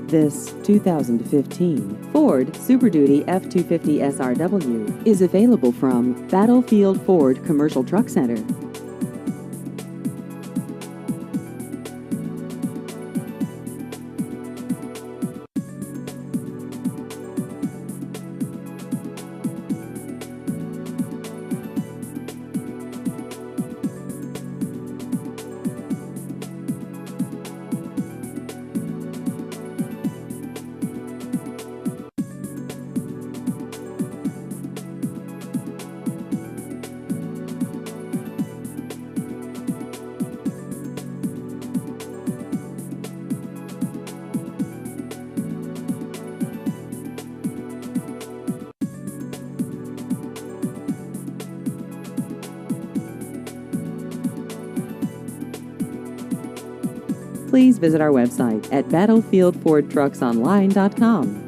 This 2015 Ford Super Duty F-250 SRW is available from Battlefield Ford Commercial Truck Center. Please visit our website at battlefieldfordtrucksonline.com.